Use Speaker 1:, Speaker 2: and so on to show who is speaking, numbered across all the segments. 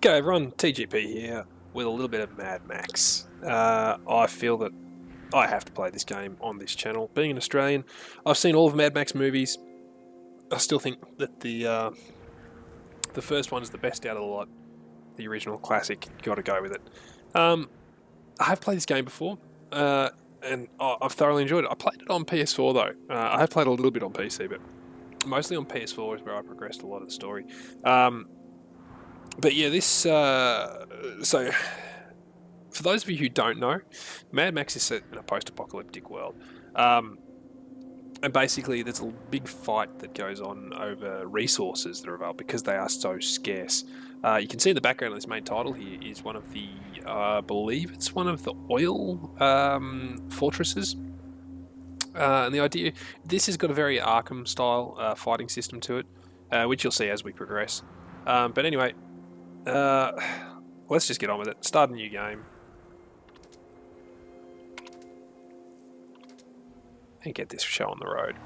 Speaker 1: G'day everyone, TGP here with a little bit of Mad Max. I feel that I have to play this game on this channel. Being an Australian, I've seen all of Mad Max movies. I still think that the first one is the best out of the lot. The original classic, got to go with it. I have played this game before, and I've thoroughly enjoyed it. I played it on PS4 though. I have played a little bit on PC, but mostly on PS4 is where I progressed a lot of the story. But yeah, so for those of you who don't know, Mad Max is set in a post-apocalyptic world. And basically, there's a big fight that goes on over resources that are available because they are so scarce. You can see in the background of this main title here is one of the, I believe it's one of the oil fortresses. And the idea, this has got a very Arkham-style fighting system to it, which you'll see as we progress. But anyway, let's just get on with it. Start a new game. And get this show on the road.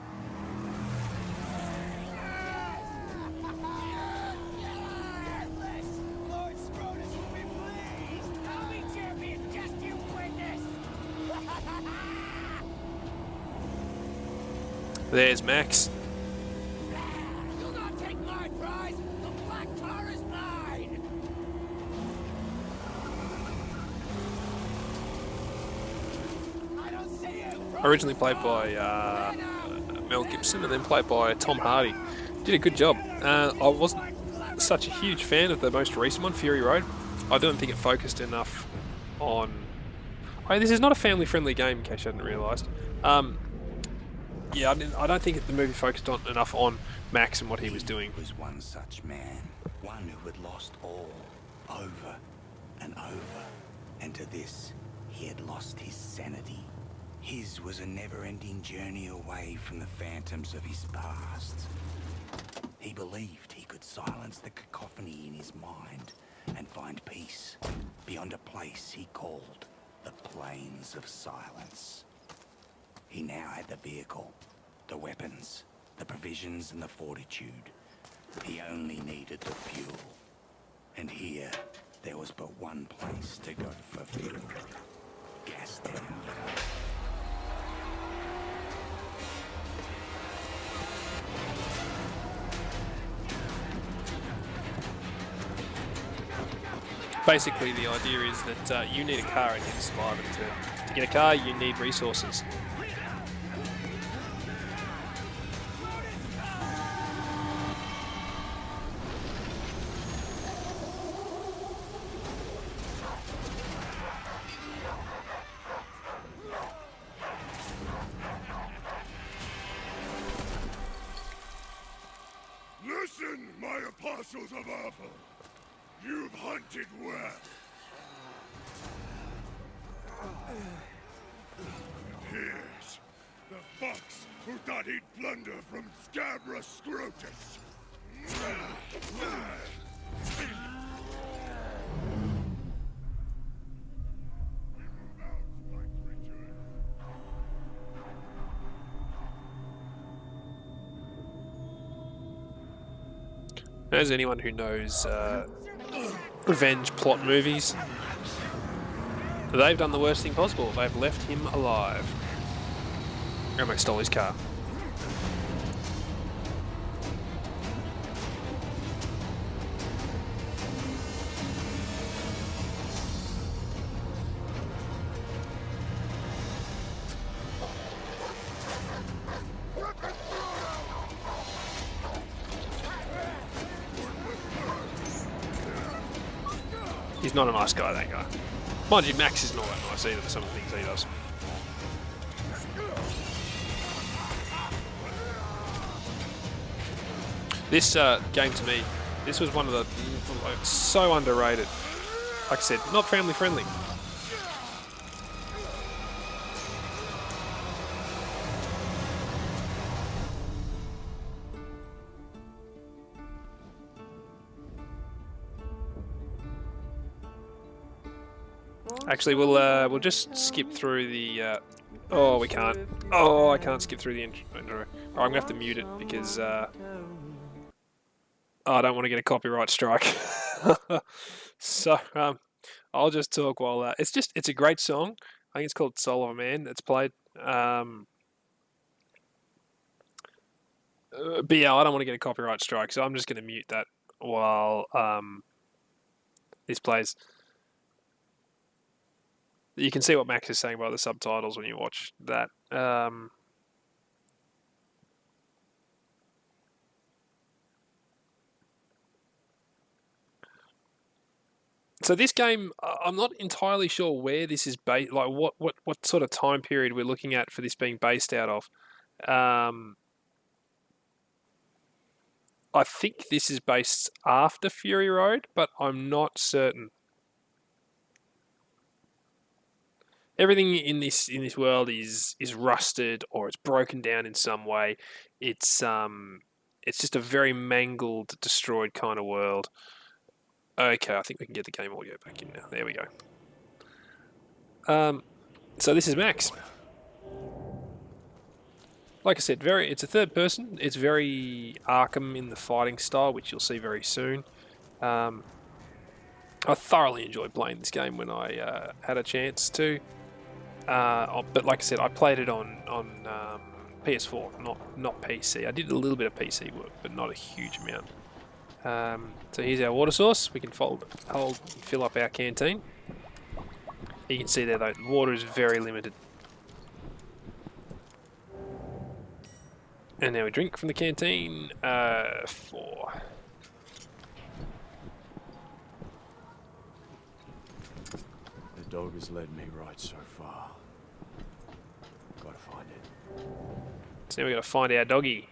Speaker 1: There's Max.
Speaker 2: You'll not take my prize! The black car is mine! I don't see you!
Speaker 1: Originally played by Mel Gibson and then played by Tom Hardy. Did a good job. I wasn't such a huge fan of the most recent one, Fury Road. I don't think it focused enough on... this is not a family-friendly game, in case you hadn't realised. Yeah, I don't think the movie focused enough on Max and what he was doing.
Speaker 3: He was one such man, one who had lost all, over and over, and to this, he had lost his sanity. His was a never-ending journey away from the phantoms of his past. He believed he could silence the cacophony in his mind and find peace beyond a place he called the Plains of Silence. He now had the vehicle, the weapons, the provisions and the fortitude. He only needed the fuel. And here, there was but one place to go for fuel. Gastown.
Speaker 1: Basically, the idea is that you need a car and you survive it. To get a car, you need resources.
Speaker 4: Listen, my apostles of Apple! You've hunted well. Here's the fox who thought he'd plunder from Scabrous Scrotus.
Speaker 1: As anyone who knows revenge plot movies, they've done the worst thing possible. They've left him alive. And they stole his car. He's not a nice guy, that guy. Mind you, Max is not that nice either for some of the things he does. This game to me, this was one of the... so underrated. Like I said, not family friendly. Actually, we'll just skip through the. Oh, we can't. Oh, I can't skip through the intro. Or I'm gonna have to mute it because Oh, I don't want to get a copyright strike. So I'll just talk while it's a great song. I think it's called "Soul of a Man." It's played. But yeah, I don't want to get a copyright strike, so I'm just going to mute that while this plays. You can see what Max is saying by the subtitles when you watch that. So this game, I'm not entirely sure where this is based, like what sort of time period we're looking at for this being based out of. I think this is based after Fury Road, but I'm not certain. Everything in this world is rusted or it's broken down in some way. It's just a very mangled, destroyed kind of world. Okay, I think we can get the game audio back in now. There we go. So this is Max. Like I said, it's a third person. It's very Arkham in the fighting style, which you'll see very soon. I thoroughly enjoyed playing this game when I had a chance to. But like I said, I played it on PS4, not PC. I did a little bit of PC work, but not a huge amount. So here's our water source. We can fill up our canteen. You can see there though, the water is very limited. And now we drink from the canteen. 4.
Speaker 5: The dog has led me right so far. Gotta find it.
Speaker 1: So now we gotta find our doggy.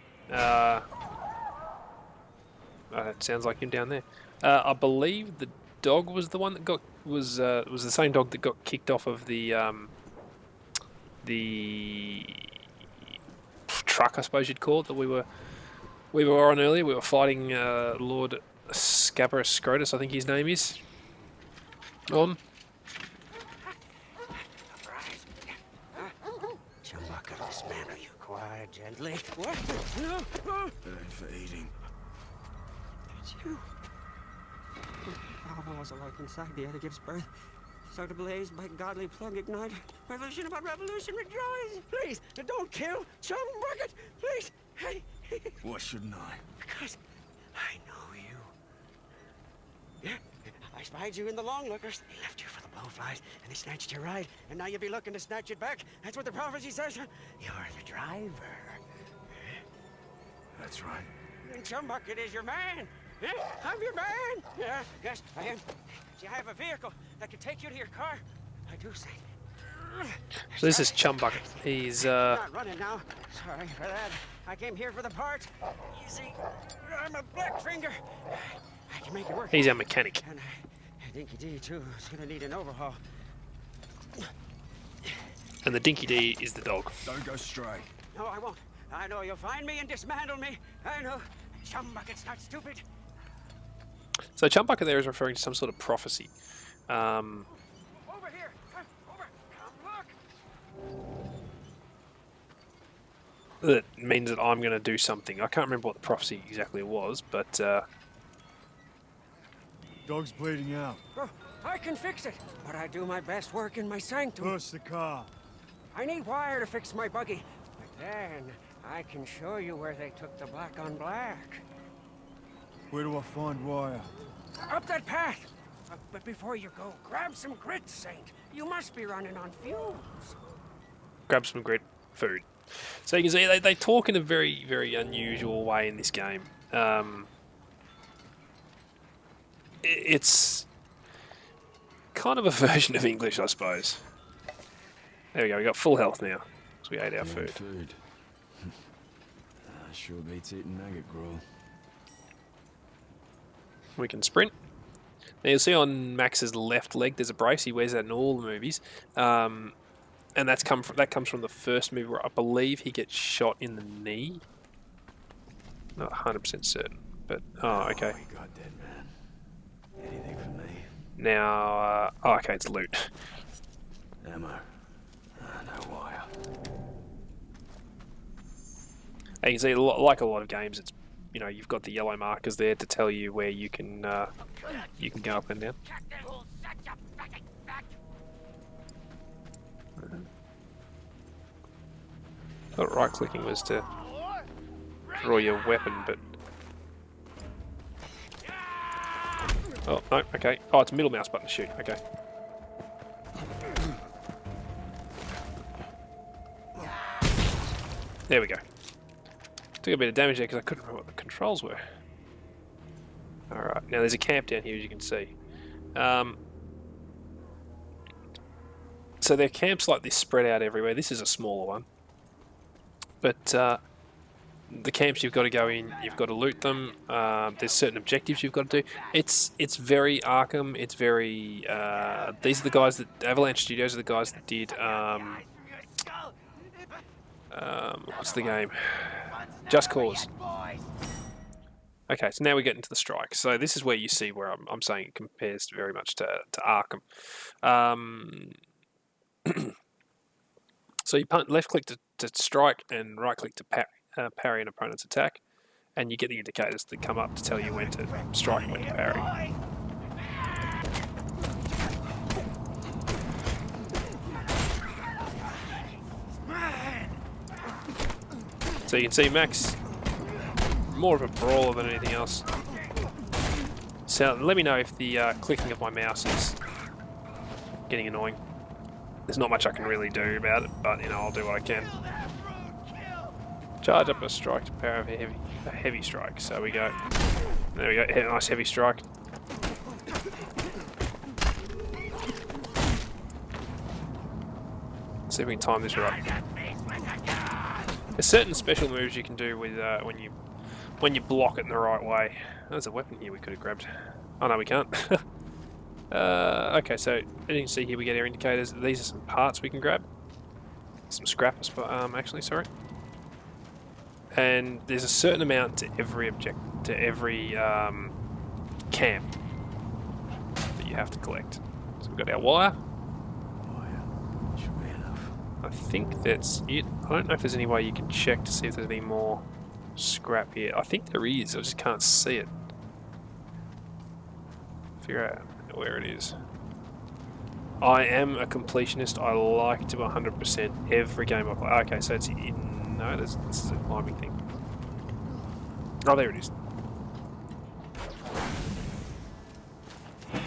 Speaker 1: It sounds like him down there. I believe the dog was the one that was the same dog that got kicked off of the truck, I suppose you'd call it, that we were on earlier. We were fighting Lord Scabrous Scrotus, I think his name is. On.
Speaker 3: Chumbuck of this man, are you quiet, gently?
Speaker 5: What? For eating.
Speaker 6: It's you. How was alive inside the other gives birth? So to blaze by godly plug ignite. Revolution about revolution, rejoice! Please, don't kill Chum Bucket! Please! Hey!
Speaker 5: Why shouldn't I?
Speaker 6: Because I know you. Yeah, I spied you in the long lookers. They left you for the blowflies, and they snatched your ride. And now you'll be looking to snatch it back. That's what the prophecy says. You're the driver.
Speaker 5: That's right.
Speaker 6: And Chum Bucket is your man. Yeah, I'm your man. Yeah, yes, I am. See, I have a vehicle that can take you to your car. I do say.
Speaker 1: So this is Chumbucket. He's
Speaker 6: Not running now. Sorry for that. I came here for the parts. You see, I'm a black finger. I can make it work.
Speaker 1: He's our mechanic.
Speaker 6: And Dinky D too. It's gonna need an overhaul.
Speaker 1: And the Dinky D is the dog.
Speaker 5: Don't go stray.
Speaker 6: No, I won't. I know you'll find me and dismantle me. I know. Chumbucket's not stupid.
Speaker 1: So Chumbucket there is referring to some sort of prophecy.
Speaker 6: Over here. Over. Come look.
Speaker 1: That means that I'm going to do something. I can't remember what the prophecy exactly was, but
Speaker 5: Dog's bleeding out.
Speaker 6: Oh, I can fix it, but I do my best work in my sanctum.
Speaker 5: Push the car.
Speaker 6: I need wire to fix my buggy, but then I can show you where they took the black on black.
Speaker 5: Where do I find wire?
Speaker 6: Up that path. But before you go, grab some grit, Saint. You must be running on fumes.
Speaker 1: grab some great food. So you can see they talk in a very, very unusual way in this game. It's kind of a version of English, I suppose. There we go, we got full health now, because we ate our food.
Speaker 5: Sure beats eating maggot gruel.
Speaker 1: We can sprint. Now you'll see on Max's left leg there's a brace. He wears that in all the movies, and that comes from the first movie where I believe he gets shot in the knee. Not 100% certain, but okay.
Speaker 5: Oh, God, dead man. Anything for me?
Speaker 1: Now, okay, it's loot.
Speaker 5: Ammo. No wire.
Speaker 1: And you can see, like a lot of games, it's you know, you've got the yellow markers there to tell you where you can go up and down. I thought right clicking was to draw your weapon, but oh no, okay. Oh, it's middle mouse button to shoot. Okay. There we go. Took a bit of damage there because I couldn't remember what the controls were. Alright, now there's a camp down here as you can see. So there are camps like this spread out everywhere. This is a smaller one. But the camps you've got to go in, you've got to loot them. There's certain objectives you've got to do. It's very Arkham. It's very... these are the guys that... Avalanche Studios are the guys that did... what's the game? Just Cause. Okay, so now we get into the Strike. So this is where you see where I'm saying it compares very much to Arkham. So you left click to strike and right click to parry an opponent's attack, and you get the indicators that come up to tell you when to strike and when to parry. So you can see Max, more of a brawler than anything else. So let me know if the clicking of my mouse is getting annoying. There's not much I can really do about it, but you know, I'll do what I can. Charge up a strike to power a heavy strike. So we go. There we go. Hit a nice heavy strike. Let's see if we can time this right. There's certain special moves you can do with when you block it in the right way. There's a weapon here we could have grabbed. Oh no, we can't. Okay, so as you can see here, we get our indicators. These are some parts we can grab. Some scrap, actually, sorry. And there's a certain amount to every camp that you have to collect. So we've got our wire.
Speaker 5: Should be enough.
Speaker 1: I think that's it. I don't know if there's any way you can check to see if there's any more scrap here. I think there is, I just can't see it. Figure out where it is. I am a completionist. I like to 100% every game I play. Okay, so it's in... No, this is a climbing thing. Oh, there it is.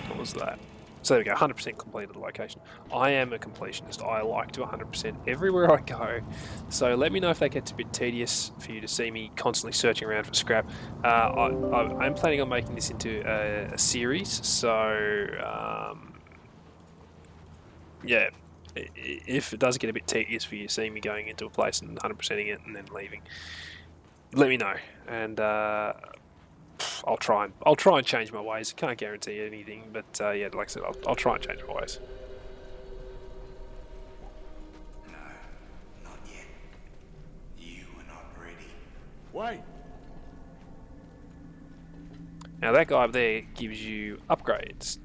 Speaker 1: What was that? So there we go, 100% completed the location. I am a completionist. I like to 100% everywhere I go. So let me know if that gets a bit tedious for you to see me constantly searching around for scrap. I'm planning on making this into a series. So yeah, if it does get a bit tedious for you seeing me going into a place and 100%ing it and then leaving, let me know, and I'll try and change my ways. I can't guarantee anything, but yeah, like I said, I'll try and change my ways.
Speaker 3: No, not yet. You are not ready.
Speaker 5: Wait!
Speaker 1: Now that guy up there gives you upgrades.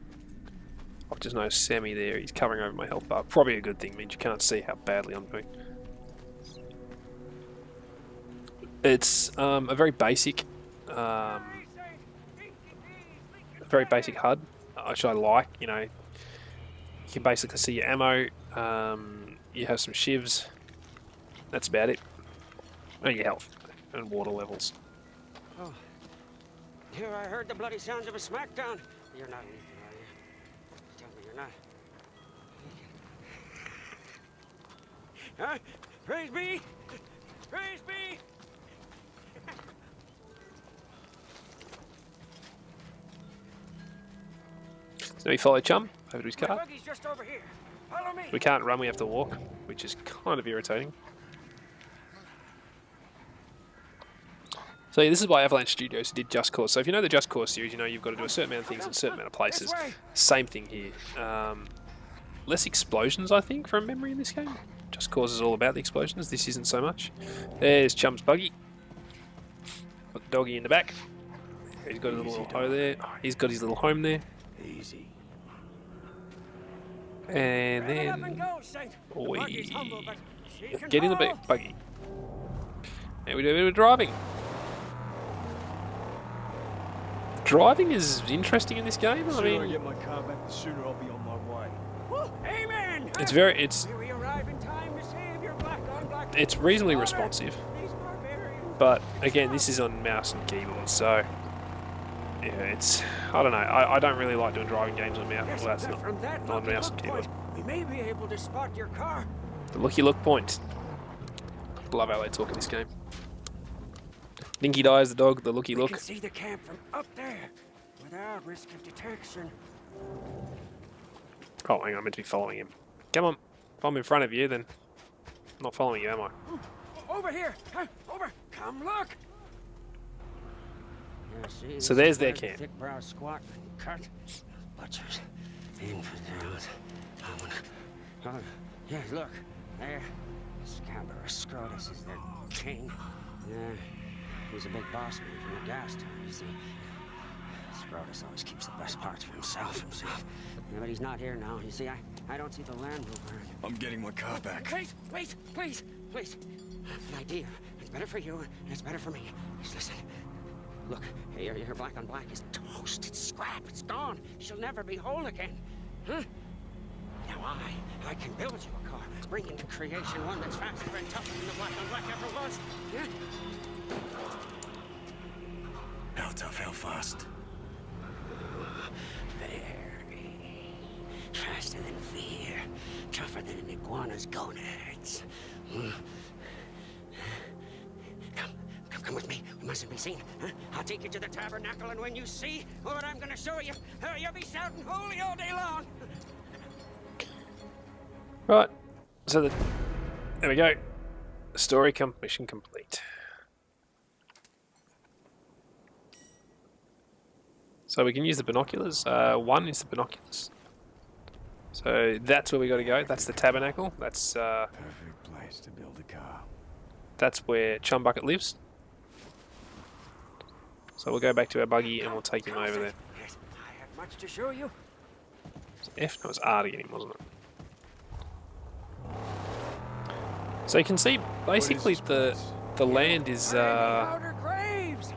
Speaker 1: I've just noticed Sammy there, he's covering over my health bar. Probably a good thing, means you can't see how badly I'm doing. It's a very basic HUD, which I like. You know, you can basically see your ammo, you have some shivs, that's about it, and your health and water levels.
Speaker 6: Oh, here I heard the bloody sounds of a smackdown. You're not leaving, are you? Tell me you're not. Huh? Praise be! Praise be!
Speaker 1: So we follow Chum over to his
Speaker 6: My
Speaker 1: car.
Speaker 6: buggy's just over here. Follow me.
Speaker 1: We can't run, we have to walk, which is kind of irritating. So yeah, this is why Avalanche Studios did Just Cause. So if you know the Just Cause series, you know you've got to do a certain amount of things in a certain amount of places. Same thing here. Less explosions, I think, from memory in this game. Just Cause is all about the explosions. This isn't so much. There's Chum's buggy. Got the doggy in the back. He's got a little home there. He's got his little home there.
Speaker 5: Easy.
Speaker 1: And
Speaker 6: Rev it up
Speaker 1: then
Speaker 6: and go, Saint. The
Speaker 1: we
Speaker 6: buggy's humble, but she can
Speaker 1: get in the
Speaker 6: haul.
Speaker 1: buggy. And we do a bit of driving. driving is interesting in this game.
Speaker 5: The
Speaker 1: I
Speaker 5: sooner I
Speaker 1: mean,
Speaker 5: get my car back, the sooner I'll be on my way.
Speaker 6: Amen!
Speaker 1: it's
Speaker 6: May we arrive in time to save your black on black.
Speaker 1: it's reasonably
Speaker 6: Honor
Speaker 1: responsive,
Speaker 6: these barbarians.
Speaker 1: but again, this is on mouse and keyboard, so yeah, it's I don't know. I don't really like doing driving games on mouse.
Speaker 6: Yes,
Speaker 1: Well, that's
Speaker 6: but
Speaker 1: not
Speaker 6: from that
Speaker 1: on
Speaker 6: lucky
Speaker 1: mouse
Speaker 6: look
Speaker 1: and keyboard.
Speaker 6: point, we may be able to spot your car.
Speaker 1: The looky look point. Love how they talk in this game. Dinky dies the dog. The looky
Speaker 6: We
Speaker 1: look.
Speaker 6: can see the camp from up there without risk of detection.
Speaker 1: Oh, hang on, I'm meant to be following him. Come on. If I'm in front of you, then I'm not following you, am I?
Speaker 6: Over here! Over! Come look! Yeah, see,
Speaker 1: So
Speaker 6: this
Speaker 1: there's
Speaker 6: is
Speaker 1: their
Speaker 6: where the
Speaker 1: camp.
Speaker 6: Thick brow squat, cut, butchers, infidels. Oh, yeah, look, there. Scabrous Scrotus is their king. Yeah, he's a big boss man from the gas tower, you see. Scrotus always keeps the best parts for himself. Yeah, but he's not here now. You see, I don't see the Land Rover.
Speaker 5: I'm getting my car back.
Speaker 6: Please. An idea. It's better for you, and it's better for me. Just listen. Look, your black on black is toast. It's scrap. It's gone. She'll never be whole again. Huh? Now I can build you a car, bring into creation one that's faster and tougher than the black on black ever was. Yeah?
Speaker 3: How tough, how fast?
Speaker 6: Very. Faster than fear. Tougher than an iguana's gonads. Come with me. We mustn't be seen. Huh? I'll take you to the tabernacle, and when you see what I'm gonna show you, you'll be shouting holy all day long.
Speaker 1: Right. So there we go. Story mission complete. So we can use the binoculars. One is the binoculars. So that's where we got to go. That's the tabernacle. That's
Speaker 5: Perfect place to build a car.
Speaker 1: that's where Chumbucket lives. So we'll go back to our buggy and we'll take him over there.
Speaker 6: Yes, I have much to show you.
Speaker 1: So F, no, it was R to get him, wasn't it? So you can see basically the land is
Speaker 6: Outer graves.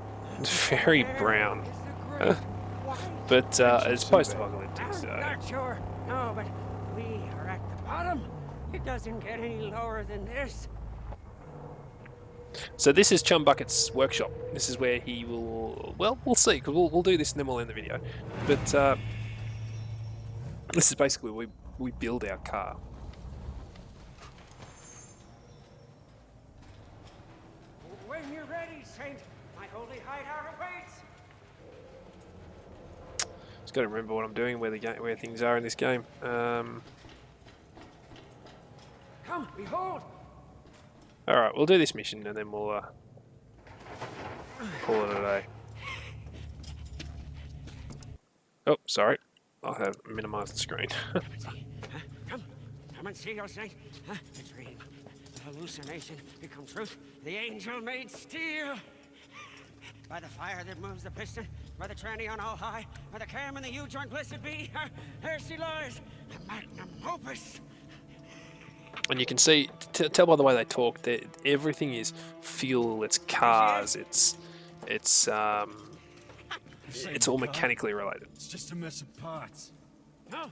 Speaker 1: very brown,
Speaker 6: Is the great
Speaker 1: but it's post-apocalyptic.
Speaker 6: I'm
Speaker 1: So
Speaker 6: not sure. No, but we are at the bottom. It doesn't get any lower than this.
Speaker 1: so this is Chumbucket's workshop. This is where he will. Well, we'll see because we'll do this and then we'll end the video. But this is basically where we build our car.
Speaker 6: When you're ready, Saint, my holy hideout awaits.
Speaker 1: Just got to remember what I'm doing, where things are in this game.
Speaker 6: Come, behold.
Speaker 1: All right, we'll do this mission and then we'll call it a day. Oh, sorry. I have minimised the screen.
Speaker 6: Come and see, O Saint. The dream, the hallucination become truth. The angel made steel. By the fire that moves the piston, by the tranny on all high, by the cam and the U-joint blessed be, there she lies, the magnum opus.
Speaker 1: And you can see, tell by the way they talk, that everything is fuel, it's cars, it's all mechanically related.
Speaker 5: It's just a mess of parts.
Speaker 6: No.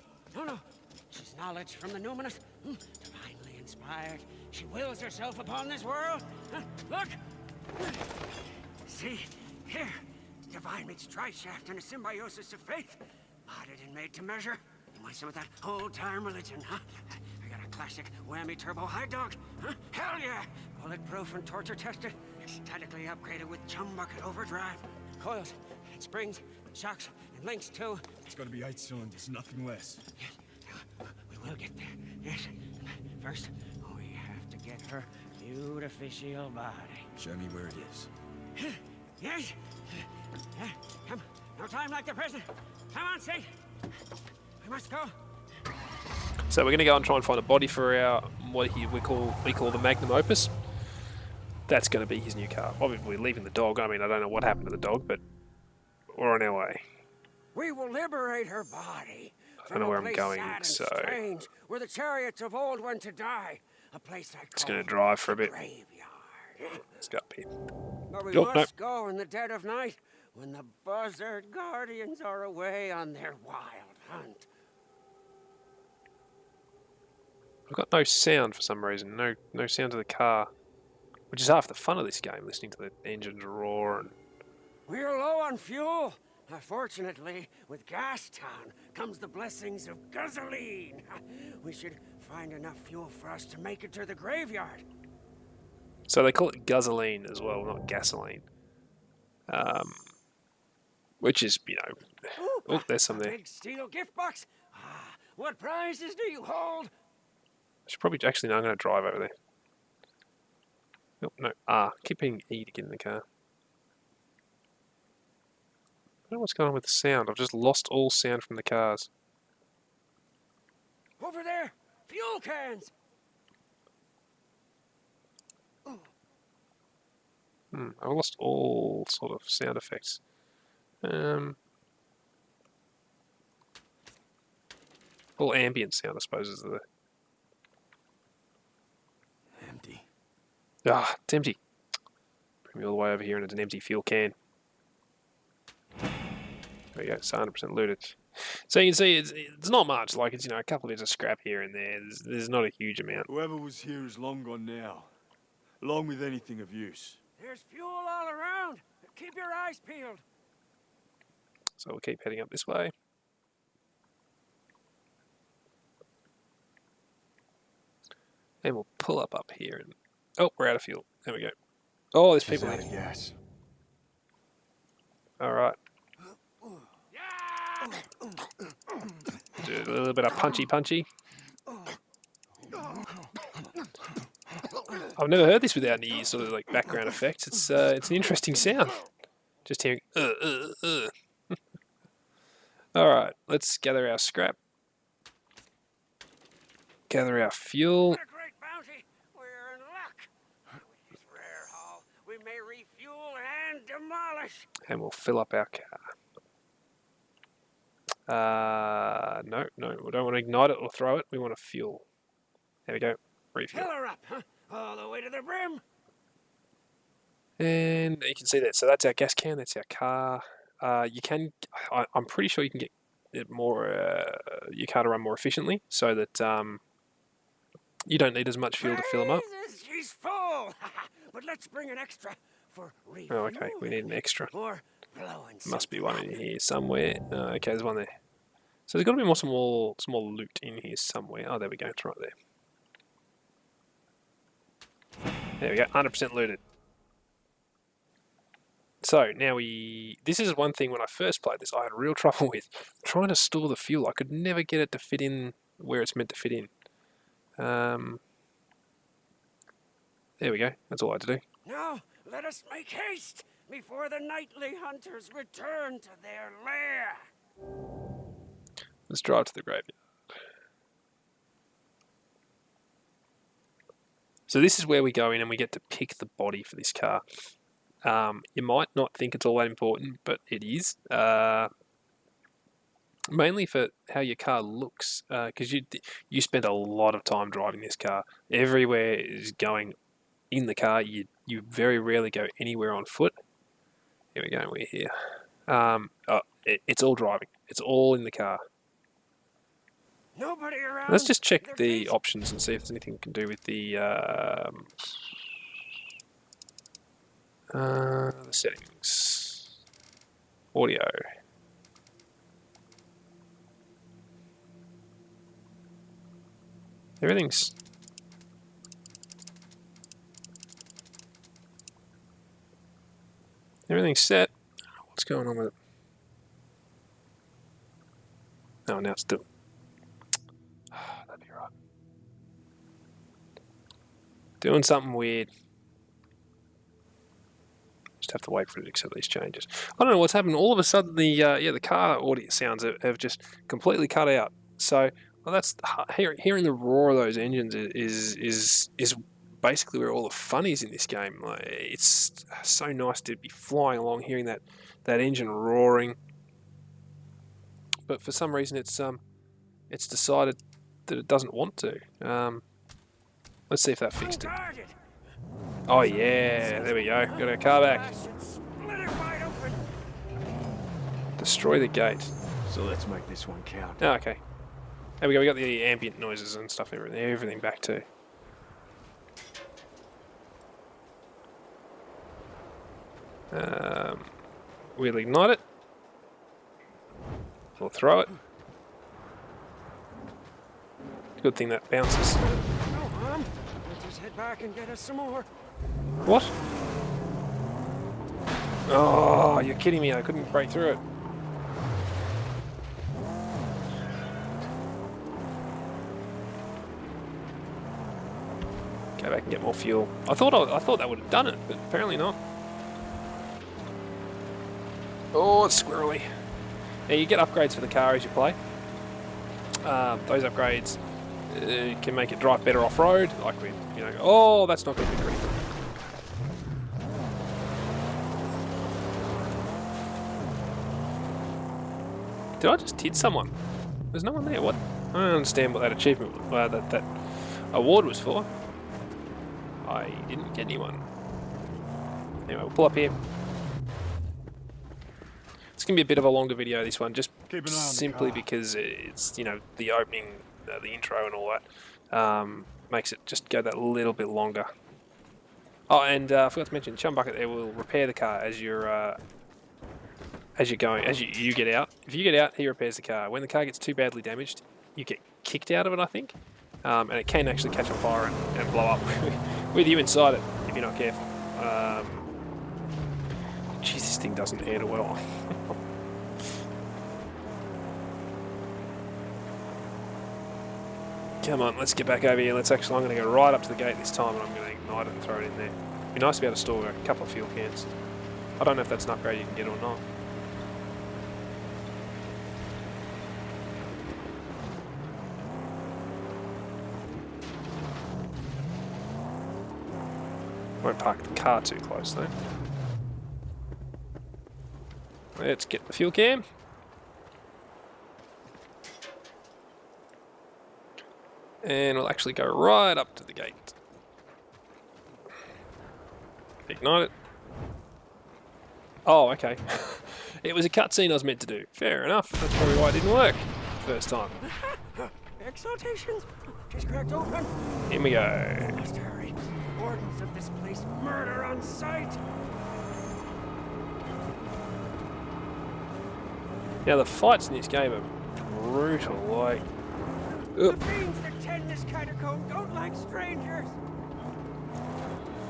Speaker 6: She's knowledge from the numinous, divinely inspired. She wills herself upon this world. Look! See, here, divine meets tri-shaft and a symbiosis of faith. Modded and made to measure. You want some of that old-time religion, huh? I got a classic whammy turbo high dog. Huh? Hell yeah! Bulletproof and torture tested. Statically upgraded with Chumbucket overdrive. Coils and springs, shocks and links too.
Speaker 5: It's got to be 8 cylinders, nothing less.
Speaker 6: We will get there. Yes. First, we have to get her beautificial body.
Speaker 5: Show me where it is.
Speaker 6: Yes. Come. No time like the present. Come on, Saint. We must go.
Speaker 1: So we're going to go and try and find a body for our we call the magnum opus. That's going to be his new car. Obviously, we're leaving the dog. I mean, I don't know what happened to the dog, but we're on our way.
Speaker 6: We will liberate her body.
Speaker 1: I don't know where I'm going, so
Speaker 6: strange, where the chariots of old went to die. A place I call
Speaker 1: just going to drive for a bit.
Speaker 6: graveyard.
Speaker 1: Let's go up here.
Speaker 6: But we
Speaker 1: Oh, no.
Speaker 6: must go in the dead of night, when the buzzard guardians are away on their wild hunt.
Speaker 1: I've got no sound for some reason. No sound to the car. Which is half the fun of this game, listening to the engines roar and...
Speaker 6: We're low on fuel. Fortunately, with Gastown comes the blessings of gasoline. We should find enough fuel for us to make it to the graveyard.
Speaker 1: So they call it gasoline as well, not gasoline. Which is, you know... Oh, there's some there.
Speaker 6: Big steel gift box. What prizes do you hold?
Speaker 1: I should probably... Actually, no, I'm going to drive over there. Oh, no. Keep hitting E to get in the car. I don't know what's going on with the sound. I've just lost all sound from the cars.
Speaker 6: Over there! Fuel cans!
Speaker 1: I've lost all sort of sound effects. All ambient sound, I suppose, is the...
Speaker 5: Empty.
Speaker 1: It's empty. Bring me all the way over here and it's an empty fuel can. There we go, it's 100% looted. So you can see it's not much, like it's, you know, a couple of bits of scrap here and there. There's not a huge amount.
Speaker 5: Whoever was here is long gone now, along with anything of use.
Speaker 6: There's fuel all around. Keep your eyes peeled.
Speaker 1: So we'll keep heading up this way. And we'll pull up here and... Oh, we're out of fuel. There we go. Oh, there's people here.
Speaker 5: Yes.
Speaker 1: Alright. Do a little bit of punchy. I've never heard this without any sort of like background effects. It's an interesting sound. Just hearing Alright, let's gather our scrap. Gather our fuel.
Speaker 6: What a great bounty. We're in luck. With this rare haul, we may refuel and demolish.
Speaker 1: And we'll fill up our car. No, we don't want to ignite it or throw it. We want to fuel. There we go. Refuel.
Speaker 6: Fill her up, huh? All the way to the brim.
Speaker 1: And you can see that. So that's our gas can. That's our car. You can. I'm pretty sure you can get it more. Your car to run more efficiently, so that you don't need as much fuel to fill them up.
Speaker 6: She's full. But let's bring an extra for refuel.
Speaker 1: Oh, okay. We need an extra.
Speaker 6: Or blowing.
Speaker 1: Must be one in here somewhere. Okay, there's one there. So there's got to be more small loot in here somewhere. Oh, there we go. It's right there. There we go. 100% looted. So now this is one thing when I first played this I had real trouble with. Trying to store the fuel. I could never get it to fit in where it's meant to fit in. There we go. That's all I had to do.
Speaker 6: Now, let us make haste before the nightly hunters return to their lair.
Speaker 1: Let's drive to the graveyard. So this is where we go in and we get to pick the body for this car. You might not think it's all that important, but it is. Mainly for how your car looks, because you spend a lot of time driving this car. Everywhere is going in the car. You very rarely go anywhere on foot. Here we go. We're here. It's all driving. It's all in the car.
Speaker 6: Nobody around.
Speaker 1: Let's just check the options and see if there's anything we can do with the settings. Audio. Everything's set. What's going on with it? Oh, now it's still. That'd be right. Doing something weird. Just have to wait for it to accept these changes. I don't know what's happened. All of a sudden, the car audio sounds have just completely cut out. So, well, that's hearing the roar of those engines is basically where all the fun is in this game. Like, it's so nice to be flying along, hearing that engine roaring. But for some reason, it's decided that it doesn't want to. Let's see if that fixed it. Oh yeah, there we go. Got our car back. Destroy the gate.
Speaker 5: So let's make this one count.
Speaker 1: Oh, okay. There we go. We got the ambient noises and stuff. Everything back too. We'll ignite it. We'll throw it. Good thing that bounces.
Speaker 6: No harm. Let's just head back and get us some more.
Speaker 1: What? Oh, you're kidding me. I couldn't break through it. Go back and get more fuel. I thought that would have done it, but apparently not. Oh, it's squirrely. Yeah, you get upgrades for the car as you play. Those upgrades can make it drive better off-road, like we, oh, that's not going to be critical. Did I just hit someone? There's no one there. What? I don't understand what that achievement, that award was for. I didn't get anyone. Anyway, we'll pull up here. It's going to be a bit of a longer video, this one, just simply because it's, the opening, the intro and all that, makes it just go that little bit longer. Oh, and I forgot to mention, Chum Bucket there will repair the car as you're going, as you get out. If you get out, he repairs the car. When the car gets too badly damaged, you get kicked out of it, I think, and it can actually catch on fire and blow up with you inside it if you're not careful. Jeez, this thing doesn't handle well. Come on, let's get back over here. I'm going to go right up to the gate this time and I'm going to ignite it and throw it in there. It'd be nice to be able to store a couple of fuel cans. I don't know if that's an upgrade you can get or not. Won't park the car too close though. Let's get the fuel can. And we'll actually go right up to the gate. Ignite it. Oh, okay. It was a cutscene I was meant to do. Fair enough. That's probably why it didn't work first time.
Speaker 6: Exaltations just cracked open.
Speaker 1: Here we go.
Speaker 6: Must hurry. Wardens of this place murder on sight.
Speaker 1: Now the fights in this game are brutal. Like,
Speaker 6: The fiends that tend this catacomb don't like strangers.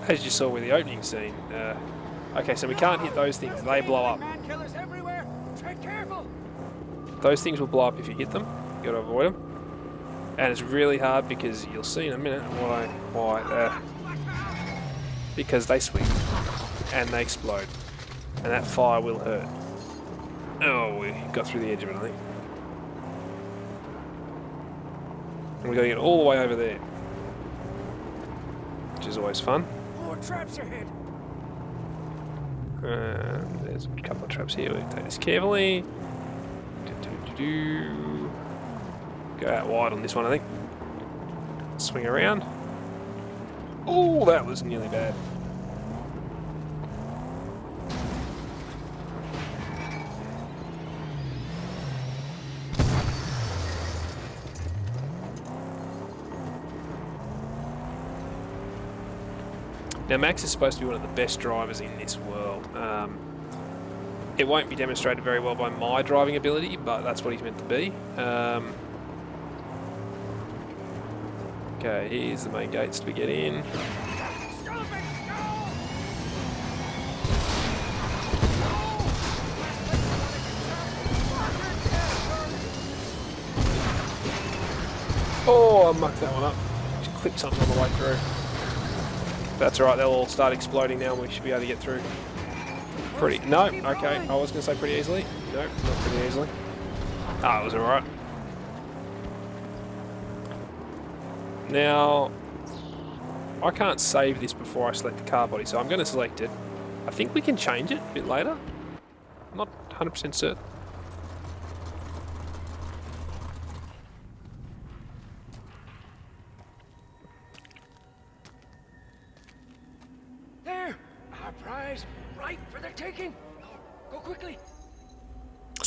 Speaker 1: as you saw with the opening scene. Okay, so we can't hit those things. They blow up.
Speaker 6: Man killers everywhere. Tread careful.
Speaker 1: Those things will blow up if you hit them. You got to avoid them. And it's really hard because you'll see in a minute why. Because they swing and they explode, and that fire will hurt. Oh, we got through the edge of it, I think. And we got to get all the way over there, which is always fun.
Speaker 6: More traps ahead.
Speaker 1: There's a couple of traps here. We'll take this carefully. Go out wide on this one, I think. Swing around. Oh, that was nearly bad. Now, Max is supposed to be one of the best drivers in this world. It won't be demonstrated very well by my driving ability, but that's what he's meant to be. Okay, here's the main gates to get in. Oh, I mucked that one up. Just clipped something on the way through. That's alright, they'll all start exploding now and we should be able to get through. No, okay, I was going to say pretty easily. No, not pretty easily. Ah, it was alright. Now, I can't save this before I select the car body, so I'm going to select it. I think we can change it a bit later. I'm not 100% certain.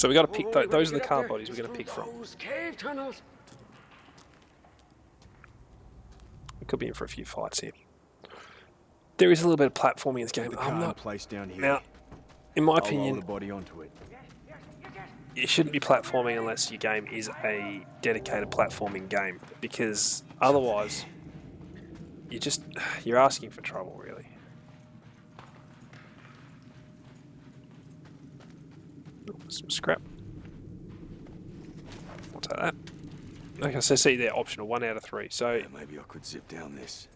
Speaker 1: So we got to pick.
Speaker 6: Oh, we
Speaker 1: Those are
Speaker 6: better
Speaker 1: the
Speaker 6: get
Speaker 1: car
Speaker 6: up there.
Speaker 1: bodies we're
Speaker 6: It's
Speaker 1: going to pick
Speaker 6: through
Speaker 1: from.
Speaker 6: those cave tunnels.
Speaker 1: We could be in for a few fights here. There is a little bit of platforming in this game.
Speaker 5: The
Speaker 1: I'm
Speaker 5: car in
Speaker 1: not.
Speaker 5: place down here.
Speaker 1: Now, in my
Speaker 5: I'll lower
Speaker 1: opinion,
Speaker 5: the body onto it.
Speaker 1: it shouldn't be platforming unless your game is a dedicated platforming game, because otherwise, you're asking for trouble, really. Oh, some scrap. I'll take that. Okay, so see there, optional, 1 out of 3. So
Speaker 5: Yeah, maybe I could zip down this.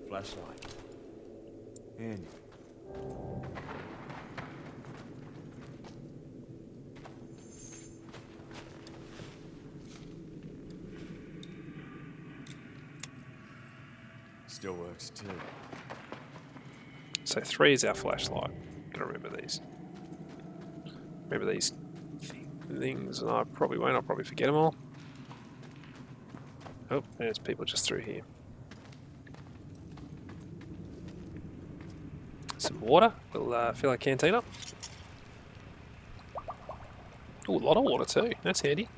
Speaker 5: Flashlight. And still works too.
Speaker 1: So 3 is our flashlight. Gotta remember these. Remember these things, and I probably won't. I'll probably forget them all. Oh, there's people just through here. Some water. We'll fill our canteen up. Oh, a lot of water too. That's handy.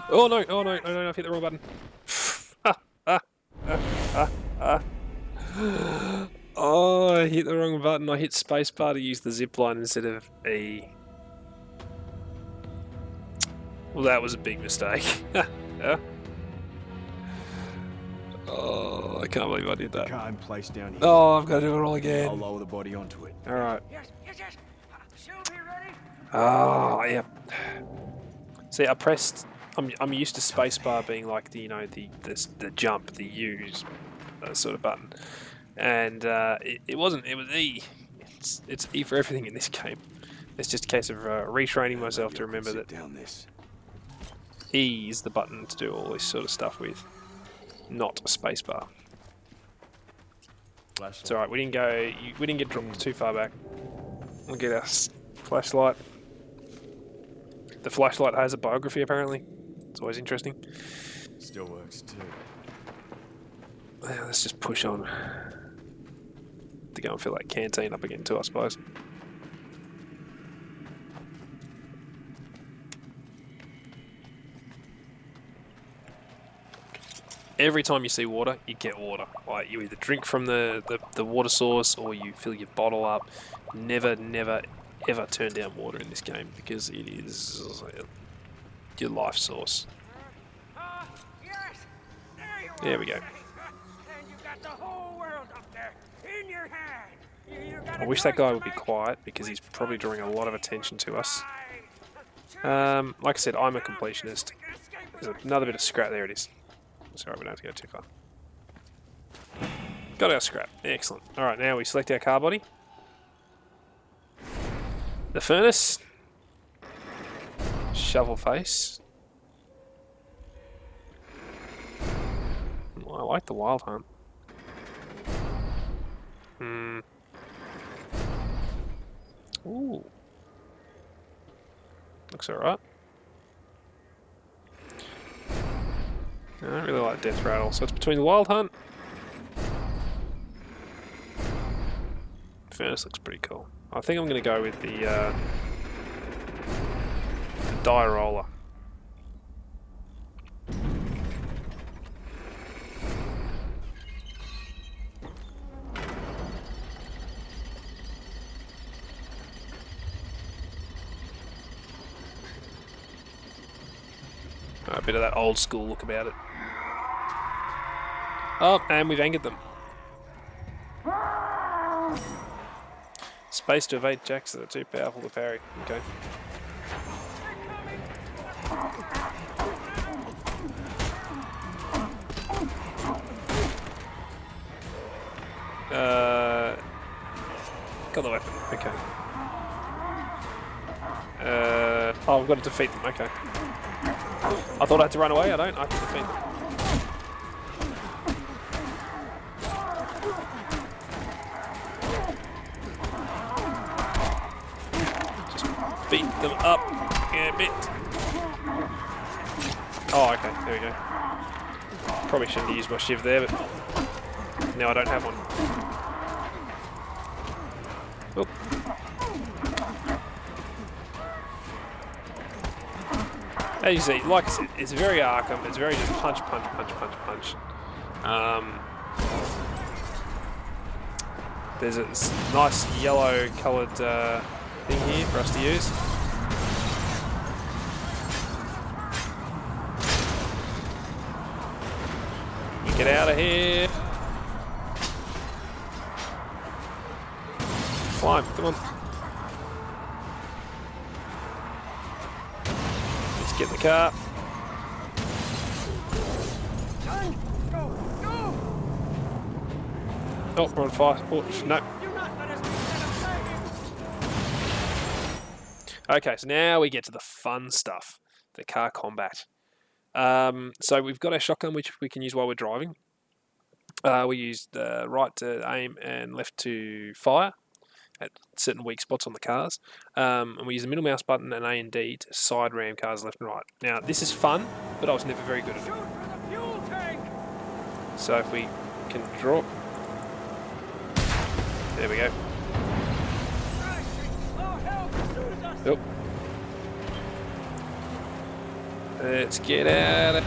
Speaker 1: Oh no, oh no, no, I've hit the wrong button. Oh, I hit the wrong button. I hit spacebar to use the zip line instead of E. Well, that was a big mistake. Yeah. Oh, I can't believe I did that.
Speaker 5: Car in place down here.
Speaker 1: Oh, I've got to do it all
Speaker 5: I'll
Speaker 1: again.
Speaker 5: lower the body onto it.
Speaker 1: Alright.
Speaker 6: Yes, yes, yes. Sylvie, ready?
Speaker 1: Oh, yeah. See, I pressed. I'm used to spacebar being like the the jump, the use sort of button, and it wasn't. It was E. It's E for everything in this game. It's just a case of retraining myself to remember that
Speaker 5: Down this.
Speaker 1: E is the button to do all this sort of stuff with, not spacebar.
Speaker 5: Flashlight.
Speaker 1: It's alright. We didn't go. We didn't get dropped too far back. We'll get our flashlight. The flashlight has a biography apparently. It's always interesting.
Speaker 5: Still works too.
Speaker 1: Yeah, let's just push on to go and fill that canteen up again too, I suppose. Every time you see water, you get water. Like, you either drink from the water source or you fill your bottle up. Never, never, ever turn down water in this game because it is your life source.
Speaker 6: Yes.
Speaker 1: There we go.
Speaker 6: And you've got the whole world up there in your hand.
Speaker 1: I wish that guy would be quiet because he's probably drawing a lot of attention to us. Like I said, I'm a completionist. There's another bit of scrap. There it is. Sorry, we don't have to go too far. Got our scrap. Excellent. Alright, now we select our car body. The furnace. Shovel face. I like the wild hunt. Ooh. Looks alright. I don't really like Death Rattle, so it's between the Wild Hunt. Furnace looks pretty cool. I think I'm going to go with the Die Roller. A bit of that old school look about it. Oh, and we've angered them. Space to evade jacks that are too powerful to parry. Okay. Got the weapon. Okay. Oh, I've got to defeat them. Okay. I thought I had to run away. I don't. I have to defeat them. beat them up a bit. Oh, okay, there we go. Probably shouldn't have used my shiv there, but now I don't have one. Oh. As you see, like I said, it's very Arkham. It's very just punch, punch, punch, punch, punch. There's a nice yellow coloured thing here for us to use. Get out of here. Climb, come on. Let's get in the car. Oh, we're on fire. Oh, no. Okay, so now we get to the fun stuff, the car combat. So we've got our shotgun, which we can use while we're driving. We use the right to aim and left to fire at certain weak spots on the cars. And we use the middle mouse button and A and D to side ram cars left and right. Now, this is fun, but I was never very good at it. So if we can drop... There we go. Yep. Let's get out of...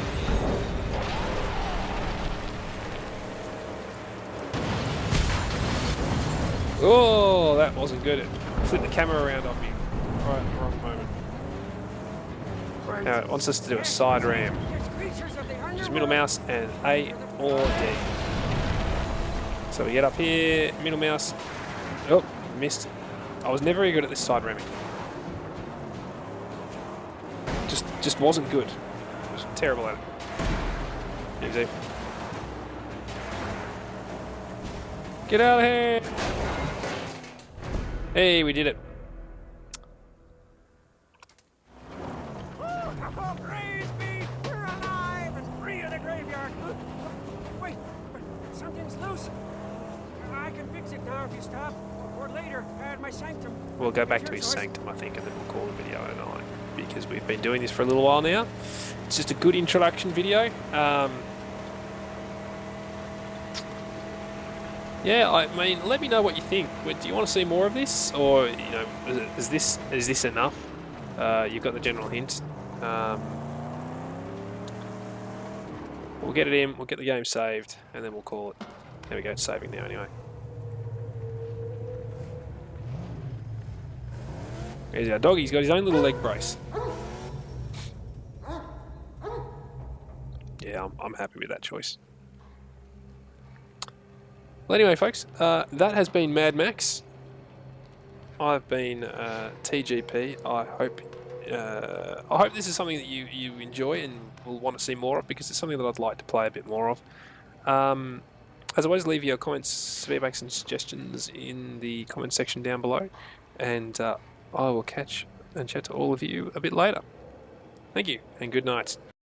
Speaker 1: Oh, that wasn't good. It flipped the camera around on me. Right, wrong moment. Now it wants us to do a side ram. Just middle mouse and A or D. So we get up here, middle mouse. Oh, missed. I was never very good at this side ramming. Just wasn't good. I was terrible at it. Easy. Get out of here! Hey, we did it.
Speaker 6: Oh, praise be! We're alive and free of the graveyard. Wait, but something's loose. I can fix it now if you stop. Or later, at my sanctum.
Speaker 1: We'll go back to his sanctum, I think, and then we'll call the video a night, because we've been doing this for a little while now. It's just a good introduction video. Yeah, I mean, let me know what you think. Do you want to see more of this, or you know, is this enough? You've got the general hint. We'll get it in. We'll get the game saved, and then we'll call it. There we go. It's saving now, anyway. There's our dog. He's got his own little leg brace. Yeah, I'm happy with that choice. Well, anyway, folks, that has been Mad Max. I've been TGP. I hope this is something that you enjoy and will want to see more of, because it's something that I'd like to play a bit more of. As always, leave your comments, feedbacks, and suggestions in the comment section down below, and I will catch and chat to all of you a bit later. Thank you, and good night.